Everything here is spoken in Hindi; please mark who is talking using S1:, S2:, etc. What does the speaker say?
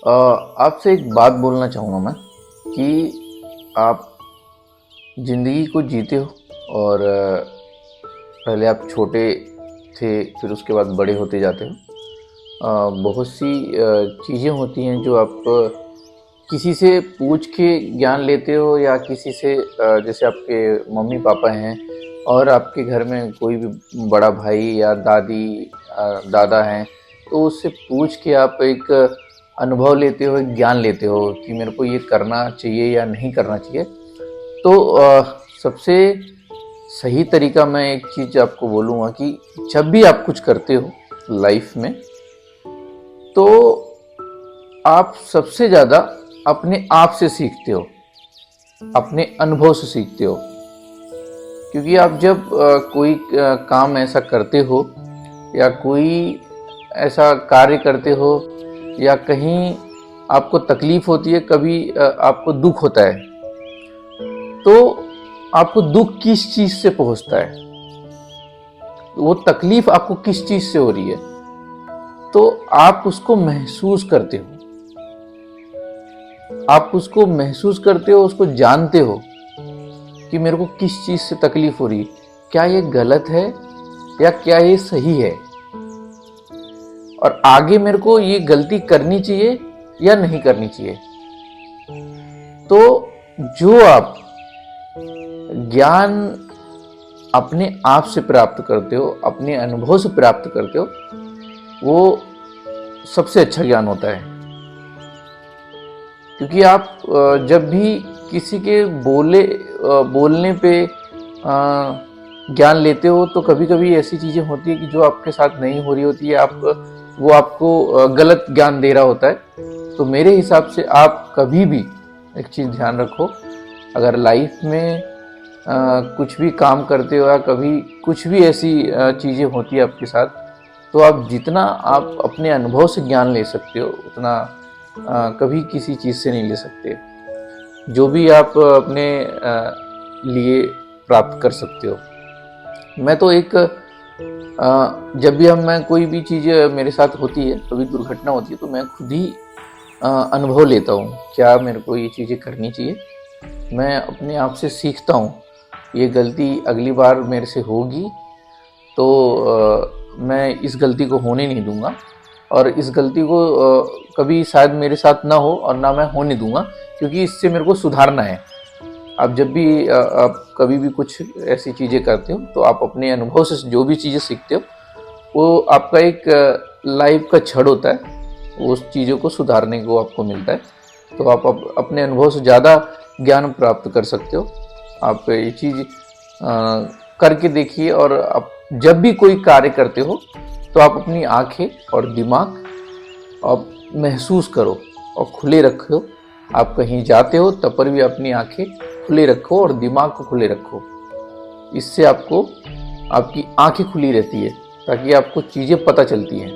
S1: आपसे एक बात बोलना चाहूँगा मैं कि आप ज़िंदगी को जीते हो और पहले आप छोटे थे, फिर उसके बाद बड़े होते जाते हो। बहुत सी चीज़ें होती हैं जो आप किसी से पूछ के ज्ञान लेते हो या किसी से जैसे आपके मम्मी पापा हैं और आपके घर में कोई भी बड़ा भाई या दादी दादा हैं, तो उससे पूछ के आप एक अनुभव लेते हो, एक ज्ञान लेते हो कि मेरे को ये करना चाहिए या नहीं करना चाहिए। तो सबसे सही तरीका मैं एक चीज़ आपको बोलूँगा कि जब भी आप कुछ करते हो लाइफ में, तो आप सबसे ज़्यादा अपने आप से सीखते हो, अपने अनुभव से सीखते हो। क्योंकि आप जब कोई काम ऐसा करते हो या कोई ऐसा कार्य करते हो या कहीं आपको तकलीफ होती है, कभी आपको दुख होता है, तो आपको दुख किस चीज़ से पहुंचता है, वो तकलीफ आपको किस चीज़ से हो रही है, तो आप उसको महसूस करते हो। आप उसको महसूस करते हो, उसको जानते हो कि मेरे को किस चीज़ से तकलीफ हो रही है, क्या ये गलत है या क्या ये सही है, और आगे मेरे को ये गलती करनी चाहिए या नहीं करनी चाहिए। तो जो आप ज्ञान अपने आप से प्राप्त करते हो, अपने अनुभव से प्राप्त करते हो, वो सबसे अच्छा ज्ञान होता है। क्योंकि आप जब भी किसी के बोलने पे ज्ञान लेते हो, तो कभी कभी ऐसी चीज़ें होती है कि जो आपके साथ नहीं हो रही होती है, वो आपको गलत ज्ञान दे रहा होता है। तो मेरे हिसाब से आप कभी भी एक चीज़ ध्यान रखो, अगर लाइफ में कुछ भी काम करते हो या कभी कुछ भी ऐसी चीज़ें होती है आपके साथ, तो आप जितना आप अपने अनुभव से ज्ञान ले सकते हो, उतना कभी किसी चीज़ से नहीं ले सकते। जो भी आप अपने लिए प्राप्त कर सकते हो। मैं तो एक जब भी मैं कोई भी चीज़ मेरे साथ होती है, कभी दुर्घटना होती है, तो मैं खुद ही अनुभव लेता हूँ, क्या मेरे को ये चीज़ें करनी चाहिए। मैं अपने आप से सीखता हूँ, ये गलती अगली बार मेरे से होगी तो मैं इस गलती को होने नहीं दूंगा, और इस गलती को कभी शायद मेरे साथ ना हो और ना मैं होने दूंगा, क्योंकि इससे मेरे को सुधारना है। आप जब भी आप कभी भी कुछ ऐसी चीज़ें करते हो, तो आप अपने अनुभव से जो भी चीज़ें सीखते हो, वो आपका एक लाइफ का छड़ होता है, उस चीज़ों को सुधारने को आपको मिलता है। तो आप अपने अनुभव से ज़्यादा ज्ञान प्राप्त कर सकते हो। आप ये चीज़ करके देखिए, और आप जब भी कोई कार्य करते हो, तो आप अपनी आंखें और दिमाग आप महसूस करो और खुले रखो। आप कहीं जाते हो तब पर भी अपनी आंखें खुले रखो और दिमाग को खुले रखो। इससे आपको आपकी आंखें खुली रहती है, ताकि आपको चीज़ें पता चलती हैं।